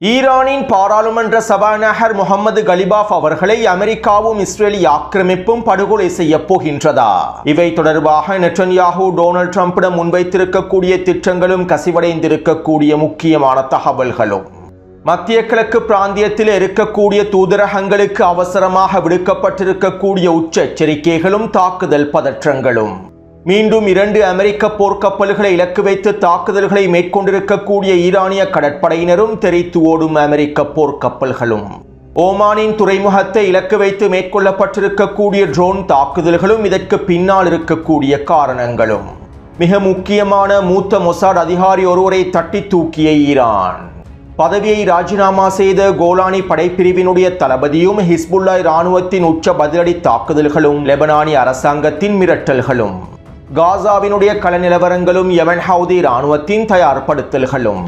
ஈரானின் பாராளுமன்ற சபாநாயகர் முகமது கலிபாஃப் அவர்களை அமெரிக்காவும் இஸ்ரேலி ஆக்கிரமிப்பும் படுகொலை செய்யப் போகின்றதா? இவை தொடர்பாக நெட்டன்யாஹூ டொனால்ட் ட்ரம்பிடம் முன்வைத்திருக்கக்கூடிய திட்டங்களும் கசிவடைந்திருக்கக்கூடிய முக்கியமான தகவல்களும் மத்திய கிழக்கு பிராந்தியத்தில் இருக்கக்கூடிய தூதரகங்களுக்கு அவசரமாக விடுக்கப்பட்டிருக்கக்கூடிய உச்ச எச்சரிக்கைகளும் தாக்குதல் பதற்றங்களும் மீண்டும் 2 அமெரிக்க போர்க்கப்பல்களை இலக்கு வைத்து தாக்குதல்களை மேற்கொண்டிருக்கக்கூடிய ஈரானிய கடற்படையினரும் தெரித்து ஓடும் அமெரிக்க போர்க்கப்பல்களும் ஓமானின் துறைமுகத்தை இலக்கு வைத்து மேற்கொள்ளப்பட்டிருக்கக்கூடிய ட்ரோன் தாக்குதல்களும் இதற்கு பின்னால் இருக்கக்கூடிய காரணங்களும் மிக முக்கியமான மூத்த மொசாட் அதிகாரி ஒருவரை தட்டி தூக்கிய ஈரான், பதவியை ராஜினாமா செய்த கோலானி படைப்பிரிவினுடைய தளபதியும் ஹிஸ்புல்லா இராணுவத்தின் உச்ச பதிலடி தாக்குதல்களும் லெபனானிய அரசாங்கத்தின் மிரட்டல்களும் காசாவினுடைய கள நிலவரங்களும் யெமன் ஹவுதி இராணுவத்தின் தயார்படுத்தல்களும்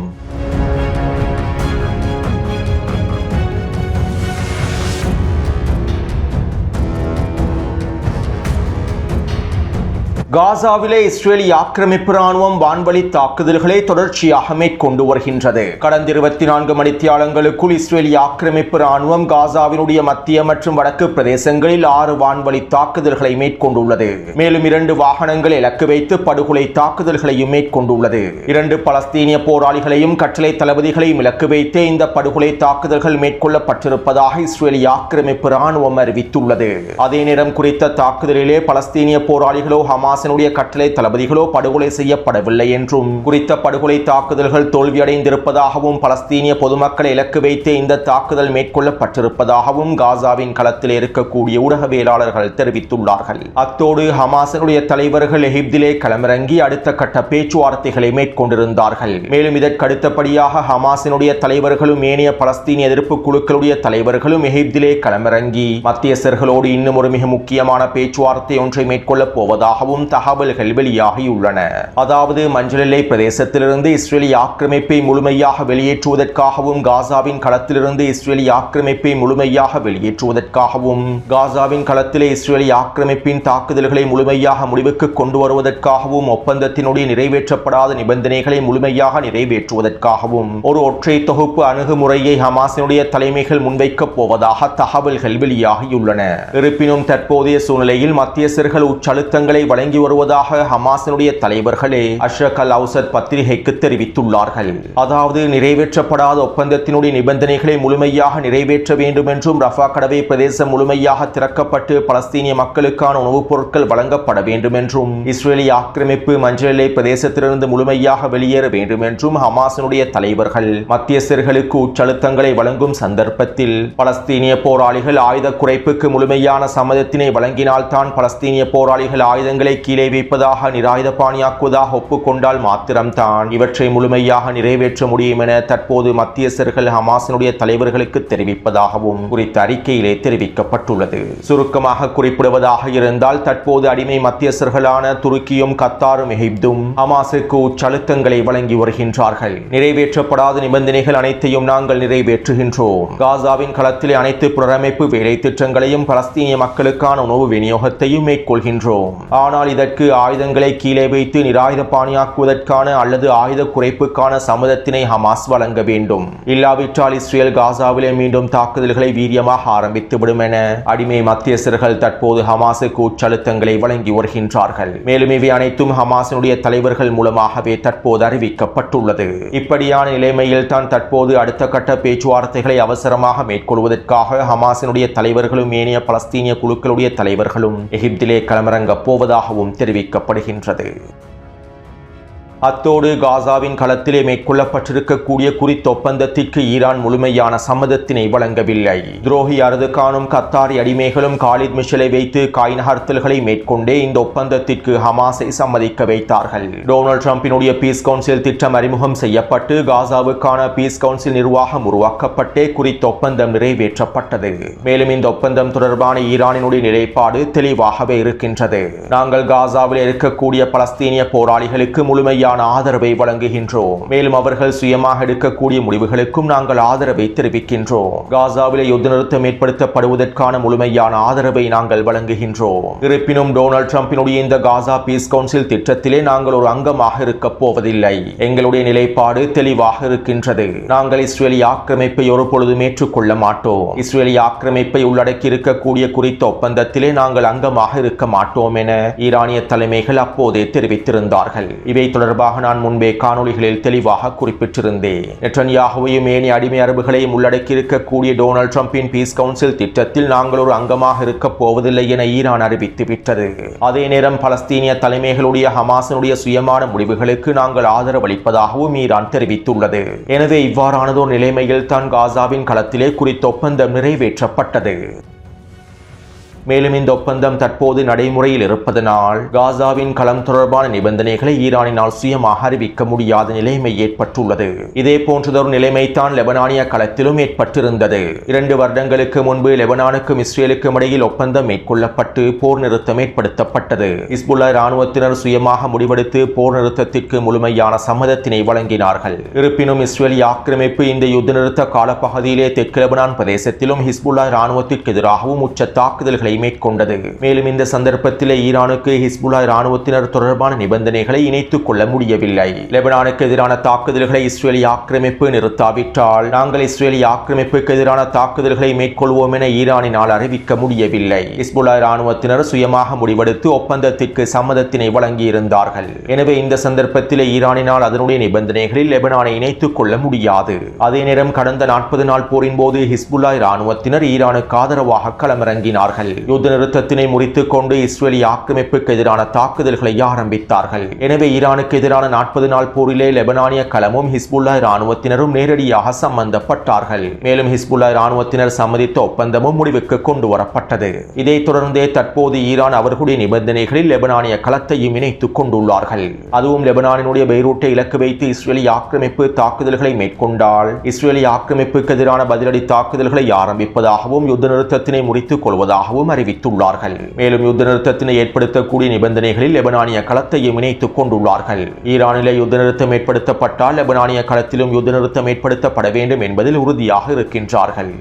காசாவிலே இஸ்ரேலி ஆக்கிரமிப்பு ராணுவம் வான்வழி தாக்குதல்களை தொடர்ச்சியாக மேற்கொண்டு வருகின்றது. கடந்த 24 மணித்தியாலங்களுக்குள் இஸ்ரேலி ஆக்கிரமிப்பு ராணுவம் காசாவினுடைய மத்திய மற்றும் வடக்கு பிரதேசங்களில் 6 வான்வழி தாக்குதல்களை மேற்கொண்டுள்ளது. மேலும் 2 வாகனங்களை இலக்கு வைத்து படுகொலை தாக்குதல்களையும் மேற்கொண்டுள்ளது. 2 பலஸ்தீனிய போராளிகளையும் கட்டளை தளபதிகளையும் இலக்கு வைத்தே இந்த படுகொலை தாக்குதல்கள் மேற்கொள்ளப்பட்டிருப்பதாக இஸ்ரேலி ஆக்கிரமிப்பு ராணுவம் அறிவித்துள்ளது. அதே நேரம் குறித்த தாக்குதலிலே பலஸ்தீனிய போராளிகளோ ஹமாஸ் கட்டளை தளபதிகளோ படுகொலை செய்யப்படவில்லை என்றும், குறித்த படுகொலை தாக்குதல்கள் தோல்வியடைந்திருப்பதாகவும் பலஸ்தீனிய பொதுமக்களை இலக்கு வைத்தே இந்த தாக்குதல் மேற்கொள்ளப்பட்டிருப்பதாகவும் காசாவின் களத்தில் இருக்கக்கூடிய ஊடகவியலாளர்கள் தெரிவித்துள்ளார்கள். அத்தோடு ஹமாஸினுடைய தலைவர்கள் எகிப்திலே களமிறங்கி அடுத்த கட்ட பேச்சுவார்த்தைகளை மேற்கொண்டிருந்தார்கள். மேலும் இதற்கு அடுத்தபடியாக ஹமாஸினுடைய தலைவர்களும் ஏனைய பலஸ்தீனிய எதிர்ப்பு குழுக்களுடைய தலைவர்களும் எகிப்திலே களமிறங்கி மத்தியஸ்தர்களோடு இன்னும் ஒரு மிக முக்கியமான பேச்சுவார்த்தை ஒன்றை மேற்கொள்ளப் போவதாகவும் தகவல்கள் வெளியாகியுள்ளன. அதாவது மஞ்சள் எல்லை பிரதேசத்திலிருந்து இஸ்ரேலி ஆக்கிரமிப்பை முழுமையாக வெளியேற்றுவதற்காகவும் காசாவின் களத்திலிருந்து இஸ்ரேலி ஆக்கிரமிப்பை முழுமையாக வெளியேற்றுவதற்காகவும் காசாவின் களத்திலே இஸ்ரேலி ஆக்கிரமிப்பின் தாக்குதல்களை முழுமையாக முடிவுக்கு கொண்டு வருவதற்காகவும் ஒப்பந்தத்தினுடைய நிறைவேற்றப்படாத நிபந்தனைகளை முழுமையாக நிறைவேற்றுவதற்காகவும் ஒரு ஒற்றை தொகுப்பு அணுகுமுறையை ஹமாஸினுடைய தலைமைகள் முன்வைக்கப் போவதாக தகவல்கள் வெளியாகியுள்ளன. இருப்பினும் தற்போதைய சூழ்நிலையில் மத்தியஸ்தர்கள் உச்சழுத்தங்களை வழங்கி வருவதாக ஹமாஸினுடைய தலைவர்களே அஷ்ரக் அல் அவுசத் பத்திரிகைக்கு தெரிவித்துள்ளார்கள். அதாவது நிறைவேற்றப்படாத ஒப்பந்தத்தினுடைய நிபந்தனைகளை முழுமையாக நிறைவேற்ற வேண்டும் என்றும், ரஃபா கடவை பிரதேசம் முழுமையாக திறக்கப்பட்டு பலஸ்தீனிய மக்களுக்கான உணவுப் பொருட்கள் வழங்கப்பட வேண்டும் என்றும், இஸ்ரேலி ஆக்கிரமிப்பு மஞ்சள் எல்லை பிரதேசத்திலிருந்து முழுமையாக வெளியேற வேண்டும் என்றும் ஹமாஸினுடைய தலைவர்கள் மத்தியஸ்தர்களுக்கு உச்சழுத்தங்களை வழங்கும் சந்தர்ப்பத்தில் பலஸ்தீனிய போராளிகள் ஆயுத குறைப்புக்கு முழுமையான சம்மதத்தினை வழங்கினால்தான் பலஸ்தீனிய போராளிகள் ஆயுதங்களை கீழே வைப்பதாக நிராயுதபாணியாக்குவதாக ஒப்புக்கொண்டால் மாத்திரம்தான் இவற்றை முழுமையாக நிறைவேற்ற முடியும் என தற்போது மத்தியஸ்தர்கள் ஹமாஸினுடைய தலைவர்களுக்கு தெரிவிப்பதாகவும் குறித்த அறிக்கையிலே தெரிவிக்கப்பட்டுள்ளது. சுருக்கமாக குறிப்பிடுவதாக இருந்தால் தற்போது அடிமை மத்தியஸ்தர்களான துருக்கியும் கத்தாரும் எகிப்தும் ஹமாஸுக்கு உச்சழுத்தங்களை வழங்கி வருகின்றார்கள். நிறைவேற்றப்படாத நிபந்தனைகள் அனைத்தையும் நாங்கள் நிறைவேற்றுகின்றோம். காசாவின் களத்திலே அனைத்து புனரமைப்பு வேலை திட்டங்களையும் பலஸ்தீனிய மக்களுக்கான உணவு விநியோகத்தையும் மேற்கொள்கின்றோம். ஆனால் இதற்கு ஆயுதங்களை கீழே வைத்து நிராயுதபாணியாக்குவதற்கான அல்லது ஆயுத குறைப்புக்கான சம்மதத்தினை ஹமாஸ் வழங்க வேண்டும். இல்லாவிட்டால் இஸ்ரேல் காசாவிலே மீண்டும் தாக்குதல்களை வீரியமாக ஆரம்பித்துவிடும் என அடிமை மத்தியஸ்தர்கள் தற்போது ஹமாஸுக்கு உச்சழுத்தங்களை வழங்கி வருகின்றார்கள். மேலும் இவை அனைத்தும் ஹமாஸினுடைய தலைவர்கள் மூலமாகவே தற்போது அறிவிக்கப்பட்டுள்ளது. இப்படியான நிலைமையில் தான் தற்போது அடுத்த கட்ட பேச்சுவார்த்தைகளை அவசரமாக மேற்கொள்வதற்காக ஹமாஸினுடைய தலைவர்களும் ஏனைய பலஸ்தீனிய குழுக்களுடைய தலைவர்களும் எகிப்திலே களமிறங்கப் போவதாகவும் தெரிவிக்கப்படுகின்றது. அத்தோடு காசாவின் களத்திலே மேற்கொள்ளப்பட்டிருக்கக்கூடிய குறித்த ஒப்பந்தத்திற்கு ஈரான் முழுமையான சம்மதத்தினை வழங்கவில்லை. துரோகி அர்துகானும் கத்தாரி அடிமைகளும் காலித் மிஷலை வைத்து காய் நகர்த்தல்களை மேற்கொண்டே இந்த ஒப்பந்தத்திற்கு ஹமாஸை சம்மதிக்க வைத்தார்கள். டொனால்ட் ட்ரம்பினுடைய பீஸ் கவுன்சில் திட்டம் அறிமுகம் செய்யப்பட்டு காசாவுக்கான பீஸ் கவுன்சில் நிர்வாகம் உருவாக்கப்பட்டே குறித்த ஒப்பந்தம் நிறைவேற்றப்பட்டது. மேலும் இந்த ஒப்பந்தம் தொடர்பான ஈரானினுடைய நிலைப்பாடு தெளிவாகவே இருக்கின்றது. நாங்கள் காசாவில் இருக்கக்கூடிய பலஸ்தீனிய போராளிகளுக்கு முழுமையாக முழுமையான ஆதரவை வழங்குகின்றோம். மேலும் அவர்கள் சுயமாக எடுக்கக்கூடிய முடிவுகளுக்கும் நாங்கள் ஆதரவை தெரிவிக்கின்றோம். காசாவிலே யுத்த நிறுத்தம் ஏற்படுத்தப்படுவதற்கான முழுமையான ஆதரவை நாங்கள் வழங்குகின்றோம். இருப்பினும் டொனால்ட் ட்ரம்பினுடைய இந்த காசா பீஸ் கவுன்சில் திட்டத்திலே நாங்கள் ஒரு அங்கமாக இருக்கப் போவதில்லை. எங்களுடைய நிலைப்பாடு தெளிவாக இருக்கின்றது. நாங்கள் இஸ்ரேலிய ஆக்கிரமிப்பை ஒரு பொழுதும் ஏற்றுக்கொள்ள மாட்டோம். இஸ்ரேலிய ஆக்கிரமிப்பை உள்ளடக்கி இருக்கக்கூடிய குறித்த ஒப்பந்தத்திலே நாங்கள் அங்கமாக இருக்க மாட்டோம் என ஈரானிய தலைமைகள் அப்போதே தெரிவித்திருந்தார்கள். இவை தொடர்பாக நான் முன்பே காணொளிகளில் தெளிவாக குறிப்பிட்டிருந்தேன். நெட்டன்யாகுவையும் ஏனைய அடிமை அரபுகளையும் உள்ளடக்கி இருக்கக்கூடிய டொனால்ட் ட்ரம்பின் பீஸ் கவுன்சில் திட்டத்தில் நாங்கள் ஒரு அங்கமாக இருக்கப் போவதில்லை என ஈரான் அறிவித்து விட்டது. அதே நேரம் பலஸ்தீனிய தலைமைகளுடைய ஹமாஸினுடைய சுயமான முடிவுகளுக்கு நாங்கள் ஆதரவளிப்பதாகவும் ஈரான் தெரிவித்துள்ளது. எனவே இவ்வாறானதோர் நிலைமையில் தான் காசாவின் களத்திலே குறித்த ஒப்பந்தம் நிறைவேற்றப்பட்டது. மேலும் இந்த ஒப்பந்தம் தற்போது நடைமுறையில் இருப்பதனால் காசாவின் களம் தொடர்பான நிபந்தனைகளை ஈரானினால் சுயமாக அறிவிக்க முடியாத நிலைமை ஏற்பட்டுள்ளது. இதே போன்றதொரு நிலைமைத்தான் லெபனானிய களத்திலும் ஏற்பட்டிருந்தது. 2 வருடங்களுக்கு முன்பு லெபனானுக்கும் இஸ்ரேலுக்கும் இடையில் ஒப்பந்தம் மேற்கொள்ளப்பட்டு போர் நிறுத்தம் ஏற்படுத்தப்பட்டது. ஹிஸ்புல்லா இராணுவத்தினர் சுயமாக முடிவெடுத்து போர் நிறுத்தத்திற்கு முழுமையான சம்மதத்தினை வழங்கினார்கள். இருப்பினும் இஸ்ரேலிய ஆக்கிரமிப்பு இந்த யுத்த நிறுத்த காலப்பகுதியிலே தெற்கு லெபனான் பிரதேசத்திலும் ஹிஸ்புல்லா இராணுவத்திற்கு எதிராகவும் உச்ச தாக்குதல்களை மேற்கொண்டது. மேலும் இந்த சந்தர்ப்பத்தில் ஈரானுக்கு ஹிஸ்புல்லா இராணுவத்தினர் தொடர்பான நிபந்தனைகளை இணைத்துக் கொள்ள முடியவில்லை. லெபனானுக்கு எதிரான தாக்குதல்களை இஸ்ரேலிய ஆக்கிரமிப்பு நிறுத்தாவிட்டால் நாங்கள் இஸ்ரேலிய ஆக்கிரமிப்புக்கு எதிரான தாக்குதல்களை மேற்கொள்வோம் என ஈரானினால் அறிவிக்க முடியவில்லை. ஹிஸ்புல்லா இராணுவத்தினர் சுயமாக முடிவெடுத்து ஒப்பந்தத்திற்கு சம்மதத்தினை வழங்கியிருந்தார்கள். எனவே இந்த சந்தர்ப்பத்தில் ஈரானினால் அதனுடைய நிபந்தனைகளில் லெபனானை இணைத்துக் கொள்ள முடியாது. அதே நேரம் கடந்த 40 நாள் போரின் போது ஹிஸ்புல்லா இராணுவத்தினர் ஈரானுக்கு ஆதரவாக களமிறங்கினார்கள். யுத்த நிறுத்தத்தினை முறித்துக் கொண்டு இஸ்ரேலிய ஆக்கிரமிப்புக்கு எதிரான தாக்குதல்களை ஆரம்பித்தார்கள். எனவே ஈரானுக்கு எதிரான 40 நாள் போரிலே லெபனானிய களமும் ஹிஸ்புல்லா இராணுவத்தினரும் நேரடியாக சம்பந்தப்பட்டார்கள். மேலும் ஹிஸ்புல்லா இராணுவத்தினர் சம்மதித்த ஒப்பந்தமும் முடிவுக்கு கொண்டு வரப்பட்டது. இதைத் தொடர்ந்தே தற்போது ஈரான் அவர்களுடைய நிபந்தனைகளில் லெபனானிய களத்தையும் இணைத்துக் கொண்டுள்ளார்கள். அதுவும் லெபனானினுடைய பெய்ரூட்டை இலக்கு வைத்து இஸ்ரேலிய ஆக்கிரமிப்பு தாக்குதல்களை மேற்கொண்டால் இஸ்ரேலிய ஆக்கிரமிப்புக்கு எதிரான பதிலடி தாக்குதல்களை ஆரம்பிப்பதாகவும் யுத்த நிறுத்தத்தினை முறித்துக் கொள்வதாகவும் அறிவித்துள்ளார்கள். மேலும் யுத்த நிறுத்தத்தினை ஏற்படுத்தக்கூடிய நிபந்தனைகளில் லெபனானிய களத்தையும் இணைத்துக் கொண்டுள்ளார்கள். ஈரானிலே யுத்த நிறுத்தம் ஏற்படுத்தப்பட்டால் லெபனானிய களத்திலும் யுத்த நிறுத்தம் ஏற்படுத்தப்பட வேண்டும் என்பதில் உறுதியாக இருக்கின்றார்கள்.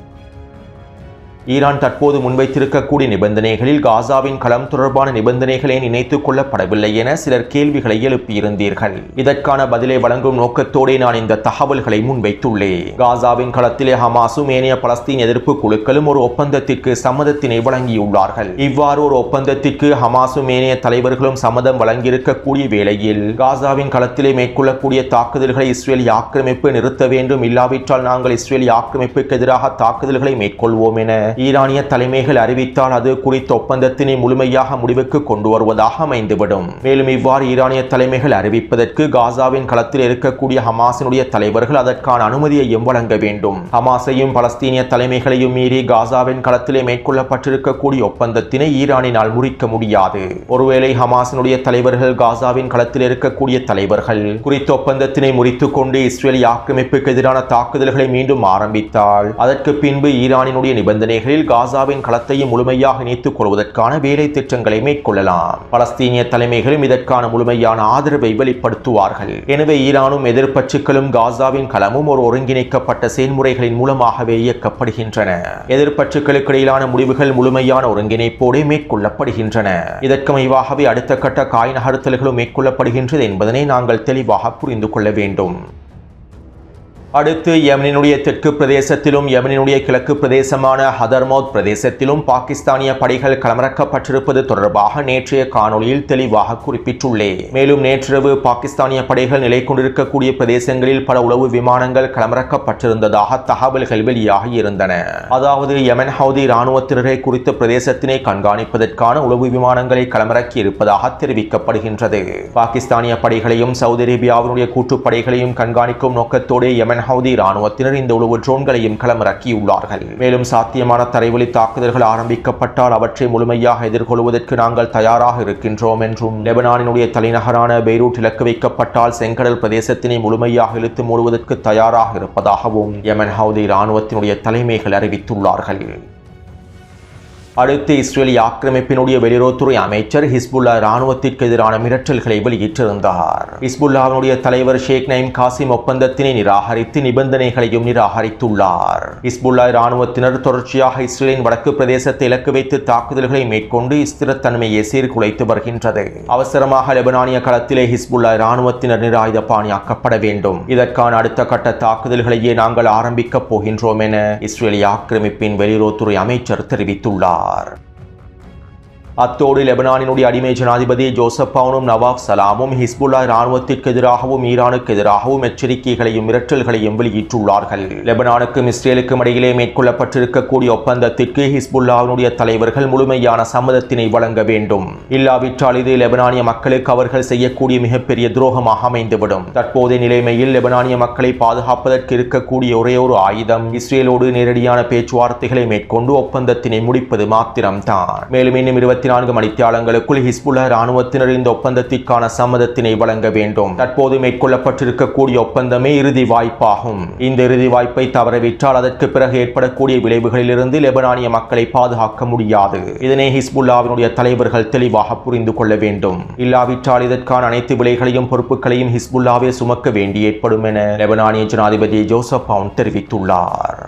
ஈரான் தற்போது முன்வைத்திருக்கக்கூடிய நிபந்தனைகளில் காசாவின் களம் தொடர்பான நிபந்தனைகளை இணைத்துக் கொள்ளப்படவில்லை என சிலர் கேள்விகளை எழுப்பியிருந்தீர்கள். இதற்கான பதிலை வழங்கும் நோக்கத்தோடு நான் இந்த தகவல்களை முன்வைத்துள்ளேன். காசாவின் களத்திலே ஹமாஸும் ஏனைய பலஸ்தீன் எதிர்ப்பு குழுக்களும் ஒரு ஒப்பந்தத்திற்கு சம்மதத்தினை வழங்கியுள்ளார்கள். இவ்வாறு ஒரு ஒப்பந்தத்திற்கு ஹமாஸும் ஏனைய தலைவர்களும் சம்மதம் வழங்கியிருக்கக்கூடிய வேளையில் காசாவின் களத்திலே மேற்கொள்ளக்கூடிய தாக்குதல்களை இஸ்ரேலிய ஆக்கிரமிப்பு நிறுத்த வேண்டும், இல்லாவிட்டால் நாங்கள் இஸ்ரேலிய ஆக்கிரமிப்புக்கு எதிராக தாக்குதல்களை மேற்கொள்வோம் என ஈரானிய தலைமைகள் அறிவித்தால் அது குறித்த ஒப்பந்தத்தினை முழுமையாக முடிவுக்கு கொண்டு வருவதாக அமைந்துவிடும். மேலும் இவ்வாறு ஈரானிய தலைமைகள் அறிவிப்பதற்கு காசாவின் களத்தில் இருக்கக்கூடிய ஹமாஸினுடைய தலைவர்கள் அதற்கான அனுமதியையும் வழங்க வேண்டும். ஹமாஸையும் பலஸ்தீனிய தலைமைகளையும் மீறி காசாவின் களத்திலே மேற்கொள்ளப்பட்டிருக்கக்கூடிய ஒப்பந்தத்தினை ஈரானினால் முறிக்க முடியாது. ஒருவேளை ஹமாஸினுடைய தலைவர்கள் காசாவின் களத்தில் இருக்கக்கூடிய தலைவர்கள் குறித்த ஒப்பந்தத்தினை முறித்துக் கொண்டு இஸ்ரேலிய ஆக்கிரமிப்புக்கு எதிரான தாக்குதல்களை மீண்டும் ஆரம்பித்தால் அதற்கு பின்பு ஈரானினுடைய நிபந்தனைகளில் காசாவின் களத்தையும் முழுமையாக இணைத்துக் கொள்வதற்கான வேலை திட்டங்களை மேற்கொள்ளலாம். பலஸ்தீனிய தலைமைகளும் இதற்கான முழுமையான ஆதரவை வெளிப்படுத்துவார்கள். எனவே ஈரானும் எதிர்ப்பற்றுகளும் காசாவின் களமும் ஒரு ஒருங்கிணைக்கப்பட்ட செயல்முறைகளின் மூலமாகவே இயக்கப்படுகின்றன. எதிர்ப்பற்றுகளுக்கு இடையிலான முடிவுகள் முழுமையான ஒருங்கிணைப்போடு மேற்கொள்ளப்படுகின்றன. இதற்கமைவாகவே அடுத்த கட்ட காய் நகர்த்தல்களும் மேற்கொள்ளப்படுகின்றது என்பதனை நாங்கள் தெளிவாக புரிந்து கொள்ள வேண்டும். அடுத்து யமனினுடைய தெற்கு பிரதேசத்திலும் யமனினுடைய கிழக்கு பிரதேசமான ஹதர்மௌத் பிரதேசத்திலும் பாகிஸ்தானிய படைகள் களமிறக்கப்பட்டிருப்பது தொடர்பாக நேற்றைய காணொளியில் தெளிவாக குறிப்பிட்டுள்ளேன். மேலும் நேற்றிரவு பாகிஸ்தானிய படைகள் நிலை கொண்டிருக்கக்கூடிய பிரதேசங்களில் பல உளவு விமானங்கள் களமிறக்கப்பட்டிருந்ததாக தகவல்கள் வெளியாகி இருந்தன. அதாவது யமன் ஹவுதி இராணுவத்தினரை குறித்த பிரதேசத்தினை கண்காணிப்பதற்கான உளவு விமானங்களை களமிறக்கி இருப்பதாக தெரிவிக்கப்படுகின்றது. பாகிஸ்தானிய படைகளையும் சவுதி அரேபியாவினுடைய கூட்டுப்படைகளையும் கண்காணிக்கும் நோக்கத்தோடு யமன் ஹவுதி இராணுவத்தினர் இந்த உளவு ட்ரோன்களையும் களமிறக்கியுள்ளார்கள். மேலும் சாத்தியமான தரைவழி தாக்குதல்கள் ஆரம்பிக்கப்பட்டால் அவற்றை முழுமையாக எதிர்கொள்வதற்கு நாங்கள் தயாராக இருக்கின்றோம் என்றும், லெபனானினுடைய தலைநகரான பெய்ரூட் இலக்கு வைக்கப்பட்டால் செங்கடல் பிரதேசத்தினை முழுமையாக இழுத்து மூடுவதற்கு தயாராக இருப்பதாகவும் யமன் ஹவுதி இராணுவத்தினுடைய தலைமைகள் அறிவித்துள்ளார்கள். அடுத்து இஸ்ரேலிய ஆக்கிரமிப்பினுடைய வெளியுறவுத்துறை அமைச்சர் ஹிஸ்புல்லா இராணுவத்திற்கு எதிரான மிரட்டல்களை வெளியிட்டிருந்தார். ஹிஸ்புல்லாவினுடைய தலைவர் ஷேக் நயீம் காசிம் ஒப்பந்தத்தினை நிராகரித்து நிபந்தனைகளையும் நிராகரித்துள்ளார். ஹிஸ்புல்லா இராணுவத்தினர் தொடர்ச்சியாக இஸ்ரேலின் வடக்கு பிரதேசத்தை இலக்கு வைத்து தாக்குதல்களை மேற்கொண்டு ஸ்திரத்தன்மையை சீர்குலைத்து வருகின்றது. அவசரமாக லெபனானிய களத்திலே ஹிஸ்புல்லா இராணுவத்தினர் நிராயுத பாணியாக்கப்பட வேண்டும். இதற்கான அடுத்த கட்ட தாக்குதல்களையே நாங்கள் ஆரம்பிக்கப் போகின்றோம் என இஸ்ரேலிய ஆக்கிரமிப்பின் வெளியுறவுத்துறை அமைச்சர் தெரிவித்துள்ளார். அத்தோடு லெபனானினுடைய அடிமை ஜனாதிபதி ஜோசப் அவுனும் நவாப் சலாமும் ஹிஸ்புல்லா இராணுவத்திற்கு எதிராகவும் ஈரானுக்கு எதிராகவும் எச்சரிக்கைகளையும் மிரட்டல்களையும் வெளியிட்டுள்ளார்கள். லெபனானுக்கும் இஸ்ரேலுக்கும் இடையிலே மேற்கொள்ளப்பட்டிருக்கக்கூடிய ஒப்பந்தத்திற்கு ஹிஸ்புல்லாவினுடைய தலைவர்கள் முழுமையான சம்மதத்தினை வழங்க வேண்டும். இல்லாவிட்டால் இது லெபனானிய மக்களுக்கு அவர்கள் செய்யக்கூடிய மிகப்பெரிய துரோகமாக அமைந்துவிடும். தற்போதைய நிலைமையில் லெபனானிய மக்களை பாதுகாப்பதற்கு இருக்கக்கூடிய ஒரே ஒரு ஆயுதம் இஸ்ரேலோடு நேரடியான பேச்சுவார்த்தைகளை மேற்கொண்டு ஒப்பந்தத்தினை முடிப்பது மாத்திரம்தான். மேலும் இன்னும் 24 மணித்தியாலங்களுக்குள் ஹிஸ்புல்லா இராணுவத்தினர் இந்த ஒப்பந்தத்திற்கான சம்மதத்தினை வழங்க வேண்டும். தற்போது மேற்கொள்ளப்பட்டிருக்கக்கூடிய ஒப்பந்தமே இறுதி வாய்ப்பாகும். இந்த இறுதி வாய்ப்பை தவறவிட்டால் அதற்கு பிறகு ஏற்படக்கூடிய விளைவுகளிலிருந்து லெபனானிய மக்களை பாதுகாக்க முடியாது. இதனை ஹிஸ்புல்லாவினுடைய தலைவர்கள் தெளிவாக புரிந்து கொள்ள வேண்டும். இல்லாவிட்டால் இதற்கான அனைத்து விலைகளையும் பொறுப்புகளையும் ஹிஸ்புல்லாவே சுமக்க வேண்டி ஏற்படும் என லெபனானிய ஜனாதிபதி ஜோசப் அவுன் தெரிவித்துள்ளார்.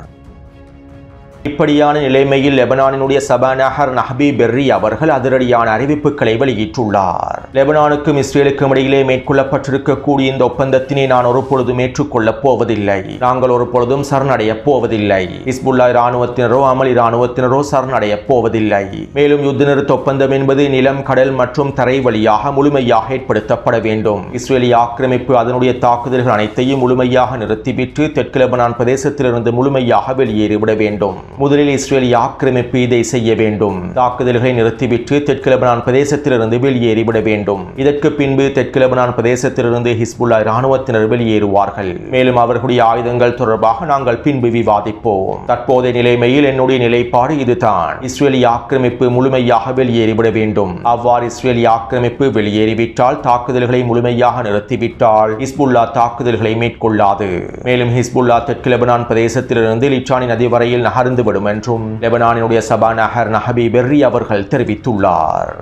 இப்படியான நிலைமையில் லெபனானினுடைய சபாநாயகர் நஹ்பி பெர்ரி அவர்கள் அதிரடியான அறிவிப்புகளை வெளியிட்டுள்ளார். லெபனானுக்கும் இஸ்ரேலுக்கும் இடையிலே மேற்கொள்ளப்பட்டிருக்கக்கூடிய இந்த ஒப்பந்தத்தினை நான் ஒரு பொழுதும் ஏற்றுக்கொள்ளப் போவதில்லை. நாங்கள் ஒரு பொழுதும் சரணடையப் போவதில்லை. ஹிஸ்புல்லா இராணுவத்தினரோ அமல் இராணுவத்தினரோ சரணடையப் போவதில்லை. மேலும் யுத்த நிறுத்த ஒப்பந்தம் என்பது நிலம், கடல் மற்றும் தரை வழியாக முழுமையாக ஏற்படுத்தப்பட வேண்டும். இஸ்ரேலிய ஆக்கிரமிப்பு அதனுடைய தாக்குதல்கள் அனைத்தையும் முழுமையாக நிறுத்திவிட்டு தெற்கு லெபனான் பிரதேசத்திலிருந்து முழுமையாக வெளியேறிவிட வேண்டும். முதலில் இஸ்ரேலிய ஆக்கிரமிப்பு இதை செய்ய வேண்டும். தாக்குதல்களை நிறுத்திவிட்டு தெற்கு லெபனான் பிரதேசத்திலிருந்து வெளியேறிவிட வேண்டும். இதற்கு பின்பு தெற்கு லெபனான் பிரதேசத்திலிருந்து ஹிஸ்புல்லா இராணுவத்தினர் வெளியேறுவார்கள். மேலும் அவர்களுடைய ஆயுதங்கள் தொடர்பாக நாங்கள் பின்பு விவாதிப்போம். தற்போதைய நிலைமையில் என்னுடைய நிலைப்பாடு இதுதான். இஸ்ரேலிய ஆக்கிரமிப்பு முழுமையாக வெளியேறிவிட வேண்டும். அவ்வாறு இஸ்ரேலிய ஆக்கிரமிப்பு வெளியேறிவிட்டால், தாக்குதல்களை முழுமையாக நிறுத்திவிட்டால் ஹிஸ்புல்லா தாக்குதல்களை மேற்கொள்ளாது. மேலும் ஹிஸ்புல்லா தெற்கு லெபனான் பிரதேசத்திலிருந்து லிச்சானி நதி வரையில் நகர்ந்து விடும் என்றும் லெபனானினுடைய சபாநாயகர் நஹ்பி பெர்ரி அவர்கள் தெரிவித்துள்ளார்.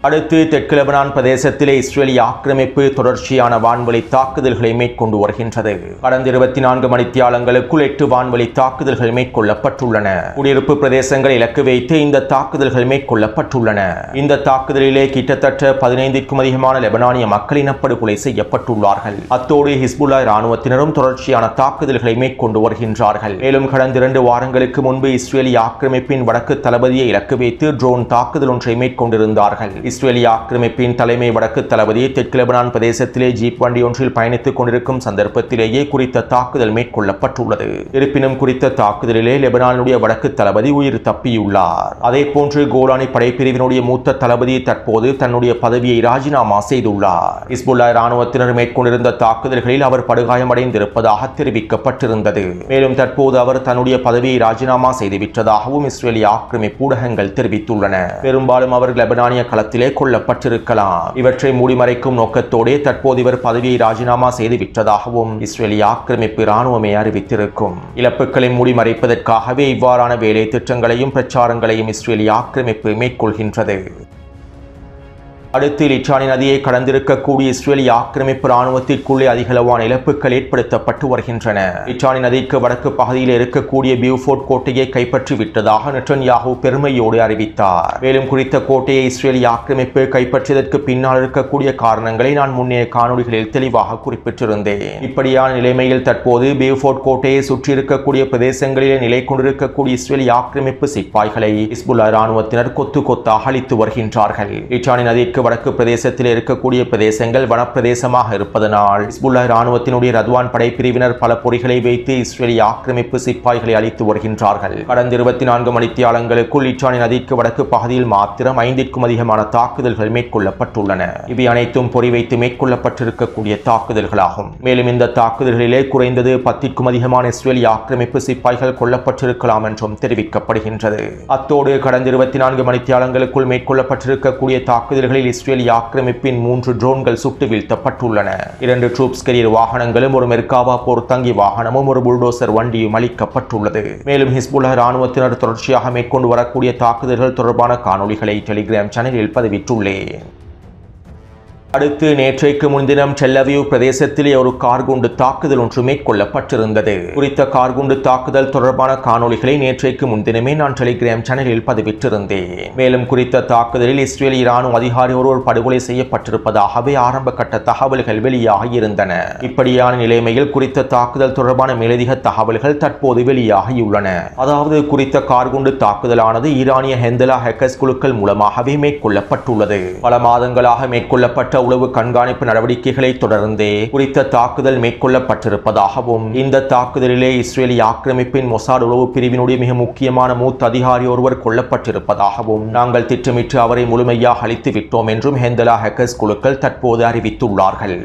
அடுத்து தெற்கு லெபனான் பிரதேசத்திலே இஸ்ரேலிய ஆக்கிரமிப்பு தொடர்ச்சியான வான்வழி தாக்குதல்களை மேற்கொண்டு வருகின்றது. கடந்த 24 மணித்தியாலங்களுக்குள் 8 வான்வழி தாக்குதல்கள் மேற்கொள்ளப்பட்டுள்ளன. குடியிருப்பு பிரதேசங்களை இலக்கு வைத்து இந்த தாக்குதல்கள் மேற்கொள்ளப்பட்டுள்ளன. இந்த தாக்குதலிலே கிட்டத்தட்ட 15க்கும் அதிகமான லெபனானிய மக்கள் இனப்படுகொலை செய்யப்பட்டுள்ளார்கள். அத்தோடு ஹிஸ்புல்லா இராணுவத்தினரும் தொடர்ச்சியான தாக்குதல்களை மேற்கொண்டு வருகின்றார்கள். மேலும் கடந்த 2 வாரங்களுக்கு முன்பு இஸ்ரேலிய ஆக்கிரமிப்பின் வடக்கு தளபதியை இலக்கு வைத்து ட்ரோன் தாக்குதல் ஒன்றை மேற்கொண்டிருந்தார்கள். இஸ்ரேலிய ஆக்கிரமிப்பின் தலைமை வடக்கு தளபதி தெற்கு லெபனான் பிரதேசத்திலே ஜீப் வண்டி ஒன்றில் பயணித்துக் கொண்டிருக்கும் சந்தர்ப்பத்திலேயே குறித்த தாக்குதல் மேற்கொள்ளப்பட்டுள்ளது. இருப்பினும் குறித்த தாக்குதலிலே லெபனானுடைய வடக்கு தளபதி உயிர் தப்பியுள்ளார். அதே போன்று கோலானி படைப்பிரிவினுடைய மூத்த தளபதி தற்போது தன்னுடைய பதவியை ராஜினாமா செய்துள்ளார். ஹிஸ்புல்லா இராணுவத்தினர் மேற்கொண்டிருந்த தாக்குதல்களில் அவர் படுகாயமடைந்திருப்பதாக தெரிவிக்கப்பட்டிருந்தது. மேலும் தற்போது அவர் தன்னுடைய பதவியை ராஜினாமா செய்துவிட்டதாகவும் இஸ்ரேலிய ஆக்கிரமிப்பு ஊடகங்கள் தெரிவித்துள்ளன. பெரும்பாலும் அவர் லெபனானிய களத்தில் கொல்லப்பட்டிருக்கலாம். இவற்றை மூடிமறைக்கும் நோக்கத்தோடு தற்போது இவர் பதவியை ராஜினாமா செய்து விட்டதாகவும் இஸ்ரேலிய ஆக்கிரமிப்பு இராணுவமே அறிவித்திருக்கும். இழப்புகளை மூடிமறைப்பதற்காகவே இவ்வாறான வேலை திட்டங்களையும் பிரச்சாரங்களையும் இஸ்ரேலிய ஆக்கிரமிப்பு மேற்கொள்கின்றது. அடுத்து லிச்சானி நதியை கடந்திருக்கக்கூடிய இஸ்ரேலிய ஆக்கிரமிப்பு இராணுவத்திற்குள்ளே அதிகளவான இழப்புகள் ஏற்படுத்தப்பட்டு வருகின்றன. லிச்சானி நதிக்கு வடக்கு பகுதியில் இருக்கக்கூடிய பியூஃபோர்ட் கோட்டையை கைப்பற்றி விட்டதாக நெட்டன்யாஹூ பெருமையோடு அறிவித்தார். மேலும் குறித்த கோட்டையை இஸ்ரேலிய ஆக்கிரமிப்பு கைப்பற்றியதற்கு பின்னால் இருக்கக்கூடிய காரணங்களை நான் முன்னைய காணொளிகளில் தெளிவாக குறிப்பிட்டிருந்தேன். இப்படியான நிலைமையில் தற்போது பியூஃபோர்ட் கோட்டையை சுற்றியிருக்கக்கூடிய பிரதேசங்களிலே நிலை கொண்டிருக்கக்கூடிய இஸ்ரேலிய ஆக்கிரமிப்பு சிப்பாய்களை ஹிஸ்புல்லா இராணுவத்தினர் கொத்து கொத்தாக அழித்து வருகின்றார்கள். லிச்சானி நதிக்கு வடக்கு பிரதேசத்தில் இருக்கக்கூடிய பிரதேசங்கள் வனப்பிரதேசமாக இருப்பதனால் ஹிஸ்புல்லா இராணுவத்தினுடைய ரத்வான் படைப்பிரிவினர் பல பொறிகளை வைத்து இஸ்ரேலிய ஆக்கிரமிப்பு சிப்பாய்களை அழித்து வருகின்றார்கள். கடந்த 24 மணித்தியாலங்களுக்குள் லிச்சானி நதிக்கு வடக்கு பகுதியில் மாத்திரம் 5க்கும் அதிகமான தாக்குதல்கள் மேற்கொள்ளப்பட்டுள்ளன. இவை அனைத்தும் பொறி வைத்து மேற்கொள்ளப்பட்டிருக்கக்கூடிய தாக்குதல்களாகும். மேலும் இந்த தாக்குதல்களிலே குறைந்தது 10க்கும் அதிகமான இஸ்ரேலிய ஆக்கிரமிப்பு சிப்பாய்கள் கொல்லப்பட்டிருக்கலாம் என்றும் தெரிவிக்கப்படுகின்றது. அத்தோடு கடந்த 24 மணித்தியாலங்களுக்குள் மேற்கொள்ளப்பட்டிருக்கக்கூடிய தாக்குதல்களில் இஸ்ரேலிய ஆக்கிரமிப்பின் 3 ட்ரோன்கள் சுட்டு வீழ்த்தப்பட்டுள்ளன. 2 ட்ரூப்ஸ் கெரியர் வாகனங்களும், ஒரு மெர்காவா போர் தங்கி வாகனமும், ஒரு புல்டோசர் வண்டியும் அளிக்கப்பட்டுள்ளது. மேலும் ஹிஸ்புல்லாஹ் இராணுவத்தினர் தொடர்ச்சியாக மேற்கொண்டு வரக்கூடிய தாக்குதல்கள் தொடர்பான காணொளிகளை டெலிகிராம் சேனலில் பதிவிட்டுள்ளேன். அடுத்து நேற்றைக்கு முன்தினம் டெல்-அவீவ் பிரதேசத்திலே ஒரு கார்குண்டு தாக்குதல் ஒன்று மேற்கொள்ளப்பட்டிருந்தது. குறித்த கார்குண்டு தாக்குதல் தொடர்பான காணொளிகளை நேற்றைக்கு முன்தினமே நான் டெலிகிராம் சேனலில் பதிவிட்டிருந்தேன். மேலும் குறித்த தாக்குதலில் இஸ்ரேலிய இராணுவ அதிகாரி ஒருவர் படுகொலை செய்யப்பட்டிருப்பதாகவே ஆரம்ப கட்ட தகவல்கள் வெளியாகி இருந்தன. இப்படியான நிலைமையில் குறித்த தாக்குதல் தொடர்பான மேலதிக தகவல்கள் தற்போது வெளியாகியுள்ளன. அதாவது குறித்த கார்குண்டு தாக்குதலானது ஈரானிய ஹெந்தலா ஹேக்கர்ஸ் குழுக்கள் மூலமாகவே மேற்கொள்ளப்பட்டுள்ளது. பல மாதங்களாக மேற்கொள்ளப்பட்ட உளவு கண்காணிப்பு நடவடிக்கைகளை தொடர்ந்தே குறித்த தாக்குதல் மேற்கொள்ளப்பட்டிருப்பதாகவும், இந்த தாக்குதலிலே இஸ்ரேலிய ஆக்கிரமிப்பின் மொசாட் உளவு பிரிவினுடைய மிக முக்கியமான மூத்த அதிகாரி ஒருவர் கொல்லப்பட்டிருப்பதாகவும், நாங்கள் திட்டமிட்டு அவரை முழுமையாக அழித்து விட்டோம் என்றும் ஹெந்தலா ஹேக்கர்ஸ் குழுக்கள் தற்போது அறிவித்துள்ளார்கள்.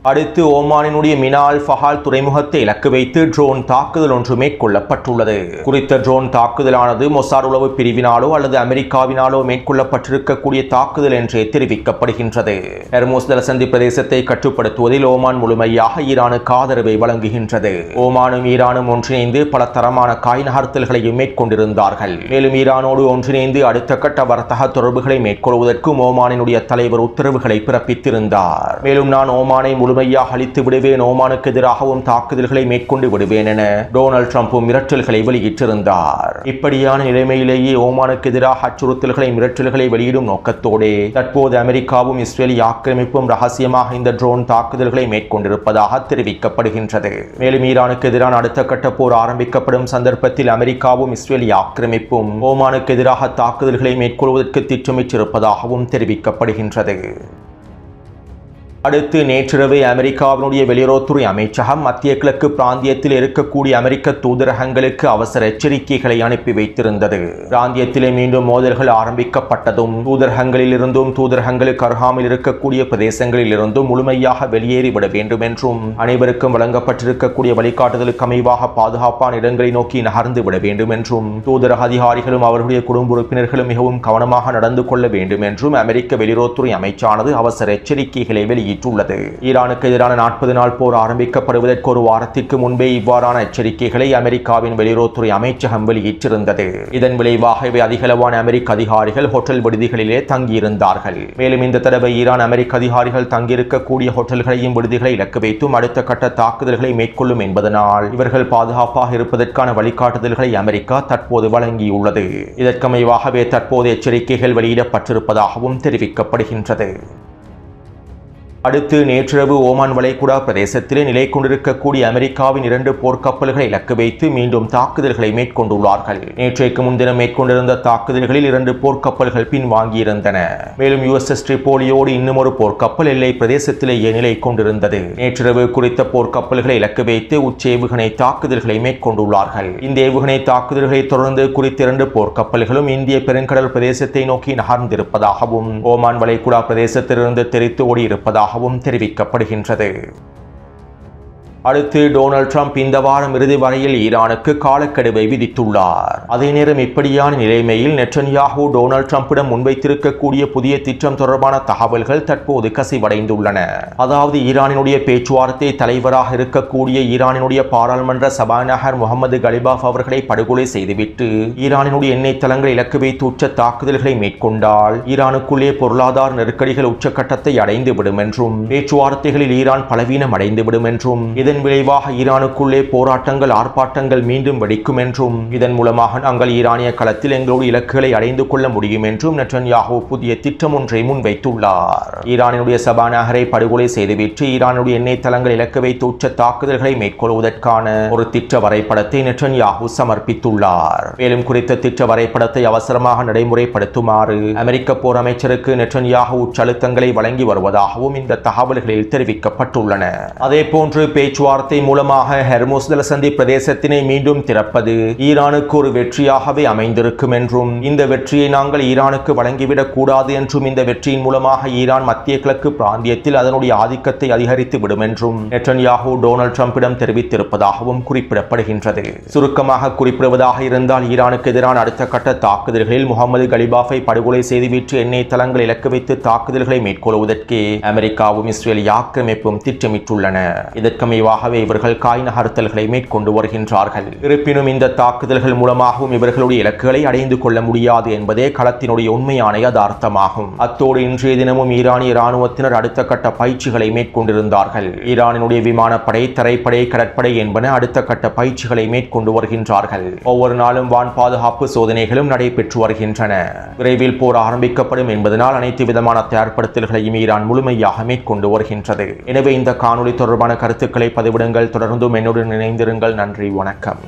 அடுத்து ஓமானினுடைய மினா அல் ஃபஹால் துறைமுகத்தை இலக்கு வைத்து ட்ரோன் தாக்குதல் ஒன்று மேற்கொள்ளப்பட்டுள்ளது. குறித்த ட்ரோன் தாக்குதலானது மொசாட் உளவு பிரிவினாலோ அல்லது அமெரிக்காவினாலோ மேற்கொள்ளப்பட்டிருக்கக்கூடிய தாக்குதல் என்றே தெரிவிக்கப்படுகின்றது. ஹெர்மோஸ் ஜலசந்தி பிரதேசத்தை கட்டுப்படுத்துவதில் ஓமான் முழுமையாக ஈரானுக்கு ஆதரவை வழங்குகின்றது. ஓமானும் ஈரானும் ஒன்றிணைந்து பல தரமான காய் நகர்த்தல்களையும் மேற்கொண்டிருந்தார்கள். மேலும் ஈரானோடு ஒன்றிணைந்து அடுத்த கட்ட வர்த்தக தொடர்புகளை மேற்கொள்வதற்கும் ஓமானினுடைய தலைவர் உத்தரவுகளை பிறப்பித்திருந்தார். மேலும் நான் ஓமானை முழுமையாக அழித்து விடுவேன், ஓமானுக்கு எதிராகவும் தாக்குதல்களை மேற்கொண்டு விடுவேன் என டொனால்ட் ட்ரம்பும் மிரட்டல்களை வெளியிட்டிருந்தார். இப்படியான நிலைமையிலேயே ஓமானுக்கு எதிராக அச்சுறுத்தல்களை மிரட்டல்களை வெளியிடும் நோக்கத்தோடு தற்போது அமெரிக்காவும் இஸ்ரேலிய ஆக்கிரமிப்பும் ரகசியமாக இந்த ட்ரோன் தாக்குதல்களை மேற்கொண்டிருப்பதாக தெரிவிக்கப்படுகின்றது. மேலும் ஈரானுக்கு எதிரான அடுத்த கட்ட போர் ஆரம்பிக்கப்படும் சந்தர்ப்பத்தில் அமெரிக்காவும் இஸ்ரேலிய ஆக்கிரமிப்பும் ஓமானுக்கு எதிராக தாக்குதல்களை மேற்கொள்வதற்கு திட்டமிட்டிருப்பதாகவும் தெரிவிக்கப்படுகின்றது. அடுத்து நேற்றிரவு அமெரிக்காவினுடைய வெளியுறவுத்துறை அமைச்சகம் மத்திய கிழக்கு பிராந்தியத்தில் இருக்கக்கூடிய அமெரிக்க தூதரகங்களுக்கு அவசர எச்சரிக்கைகளை அனுப்பி வைத்திருந்தது. பிராந்தியத்திலே மீண்டும் மோதல்கள் ஆரம்பிக்கப்பட்டதும் தூதரகங்களில் இருந்தும் தூதரகங்களுக்கு அருகாமையில் இருக்கக்கூடிய பிரதேசங்களில் இருந்தும் முழுமையாக வெளியேறிவிட வேண்டும் என்றும், அனைவருக்கும் வழங்கப்பட்டிருக்கக்கூடிய வழிகாட்டுதலுக்கு அமைவாக பாதுகாப்பான இடங்களை நோக்கி நகர்ந்து விட வேண்டும் என்றும், தூதரக அதிகாரிகளும் அவர்களுடைய குடும்ப உறுப்பினர்களும் மிகவும் கவனமாக நடந்து கொள்ள வேண்டும் என்றும் அமெரிக்க வெளியுறவுத்துறை அமைச்சானது அவசர எச்சரிக்கைகளை வெளியிட்டுள்ளது. ஈரானுக்கு எதிரான 40 நாள் போர் ஆரம்பிக்கப்படுவதற்கு ஒரு வாரத்திற்கு முன்பே இவ்வாறான எச்சரிக்கைகளை அமெரிக்காவின் வெளியுறவுத்துறை அமைச்சகம் வெளியிட்டிருந்தது. இதன் விளைவாகவே அதிகளவான அமெரிக்க அதிகாரிகள் ஹோட்டல் விடுதிகளிலே தங்கியிருந்தார்கள். மேலும் இந்த தடவை ஈரான் அமெரிக்க அதிகாரிகள் தங்கியிருக்கக்கூடிய ஹோட்டல்களையும் விடுதிகளை இலக்கு வைத்தும் அடுத்த கட்ட தாக்குதல்களை மேற்கொள்ளும் என்பதனால் இவர்கள் பாதுகாப்பாக இருப்பதற்கான வழிகாட்டுதல்களை அமெரிக்கா தற்போது வழங்கியுள்ளது. இதற்கமைவாகவே தற்போது எச்சரிக்கைகள் வெளியிடப்பட்டிருப்பதாகவும் தெரிவிக்கப்படுகின்றது. அடுத்து நேற்றிரவு ஓமான் வளைகுடா பிரதேசத்திலே நிலை கொண்டிருக்கக்கூடிய அமெரிக்காவின் 2 போர்க்கப்பல்களை இலக்கு வைத்து மீண்டும் தாக்குதல்களை மேற்கொண்டுள்ளார்கள். நேற்றைக்கு முன்தினம் மேற்கொண்டிருந்த தாக்குதல்களில் 2 போர்க்கப்பல்கள் பின்வாங்கியிருந்தன. மேலும் USS ட்ரிபோலியோடு இன்னும் ஒரு போர்க்கப்பல் எல்லை பிரதேசத்திலேயே நிலை கொண்டிருந்தது. நேற்றிரவு குறித்த போர்க்கப்பல்களை இலக்கு வைத்து உச்சேவுகணை தாக்குதல்களை மேற்கொண்டுள்ளார்கள். இந்த ஏவுகணை தாக்குதல்களை தொடர்ந்து குறித்த 2 போர்க்கப்பல்களும் இந்திய பெருங்கடல் பிரதேசத்தை நோக்கி நகர்ந்திருப்பதாகவும், ஓமான் வளைகுடா பிரதேசத்திலிருந்து தெரித்து ஓடியிருப்பதாகவும் தெரிவிக்கப்படுகின்றது. அடுத்து டொனால்ட் ட்ரம்ப் இந்த வாரம் இறுதி வரையில் ஈரானுக்கு காலக்கெடுவை விதித்துள்ளார். அதே நேரம் இப்படியான நிலைமையில் நெட்டன்யாஹூ டொனால்ட் ட்ரம்பிடம் முன்வைத்திருக்கக்கூடிய புதிய திட்டம் தொடர்பான தகவல்கள் தற்போது கசிவடைந்துள்ளன. அதாவது ஈரானினுடைய பேச்சுவார்த்தை தலைவராக இருக்கக்கூடிய ஈரானினுடைய பாராளுமன்ற சபாநாயகர் முகமது கலிபாஃப் அவர்களை படுகொலை செய்துவிட்டு ஈரானினுடைய எண்ணெய் தளங்களை இலக்கு வைத்து உச்ச தாக்குதல்களை மேற்கொண்டால் ஈரானுக்குள்ளே பொருளாதார நெருக்கடிகள் உச்சக்கட்டத்தை அடைந்துவிடும் என்றும், பேச்சுவார்த்தைகளில் ஈரான் பலவீனம் அடைந்துவிடும் என்றும், இதன் விளைவாக ஈரானுக்குள்ளே போராட்டங்கள் ஆர்ப்பாட்டங்கள் மீண்டும் வெடிக்கும் என்றும், இதன் மூலமாக நாங்கள் ஈரானிய களத்தில் எங்களோடு இலக்குகளை அடைந்து கொள்ள முடியும் என்றும் நெட்டன்யாஹூ புதிய திட்டம் ஒன்றை முன்வைத்துள்ளார். ஈரானினுடைய சபாநாயகரை படுகொலை செய்துவிட்டு ஈரானுடைய எண்ணெய் தளங்கள் இலக்கு வைத்து உச்ச தாக்குதல்களை மேற்கொள்வதற்கான ஒரு திட்ட வரைபடத்தை நெட்டன்யாஹூ சமர்ப்பித்துள்ளார். மேலும் குறித்த திட்ட வரைபடத்தை அவசரமாக நடைமுறைப்படுத்துமாறு அமெரிக்க போர் அமைச்சருக்கு நெட்டன்யாஹூ உச்ச அழுத்தங்களை வழங்கி வருவதாகவும் இந்த தகவல்களில் தெரிவிக்கப்பட்டுள்ளன. அதே போன்று பேச்சுவார்த்தை பேச்சுவார்த்தை மூலமாக ஹெர்முஸ் ஜலசந்தி பிரதேசத்தினை மீண்டும் திறப்பது ஈரானுக்கு ஒரு வெற்றியாகவே அமைந்திருக்கும் என்றும், இந்த வெற்றியை நாங்கள் ஈரானுக்கு வழங்கிவிடக் கூடாது என்றும், இந்த வெற்றியின் மூலமாக ஈரான் மத்திய கிழக்கு பிராந்தியத்தில் அதனுடைய ஆதிக்கத்தை அதிகரித்து விடும் என்றும் நெட்டன்யாஹூ டொனால்ட் ட்ரம்பிடம் தெரிவித்திருப்பதாகவும் குறிப்பிடப்படுகின்றது. சுருக்கமாக குறிப்பிடுவதாக இருந்தால், ஈரானுக்கு எதிரான அடுத்த கட்ட தாக்குதல்களில் முகமது கலிபாஃபை படுகொலை செய்துவிட்டு எண்ணெய் தளங்கள் இலக்கு வைத்து தாக்குதல்களை மேற்கொள்வதற்கு அமெரிக்காவும் இஸ்ரேலிய ஆக்கிரமிப்பும் திட்டமிட்டுள்ளன. இதற்கமைவாகவே இவர்கள் காய் நகர்த்தல்களை மேற்கொண்டு வருகின்றார்கள். இருப்பினும் இந்த தாக்குதல்கள் மூலமாகவும் இவர்களுடைய இலக்குகளை அடைந்து கொள்ள முடியாது என்பதே களத்தினுடைய உண்மையான யதார்த்தமாகும். அத்தோடு இன்றைய தினமும் ஈரானிய இராணுவத்தினர் அடுத்த கட்ட பயிற்சிகளை மேற்கொண்டிருந்தார்கள். ஈரானினுடைய விமானப்படை, தரைப்படை, கடற்படை என்பன அடுத்த கட்ட பயிற்சிகளை மேற்கொண்டு வருகின்றார்கள். ஒவ்வொரு நாளும் வான் பாதுகாப்பு சோதனைகளும் நடைபெற்று வருகின்றன. விரைவில் போர் ஆரம்பிக்கப்படும் என்பதனால் அனைத்து விதமான தயார்படுத்தல்களையும் ஈரான் முழுமையாக மேற்கொண்டு வருகின்றது. எனவே இந்த காணொளி தொடர்பான கருத்துக்களை பதிவிடுங்கள். தொடர்ந்தும் என்னுடன் இணைந்திருங்கள். நன்றி, வணக்கம்.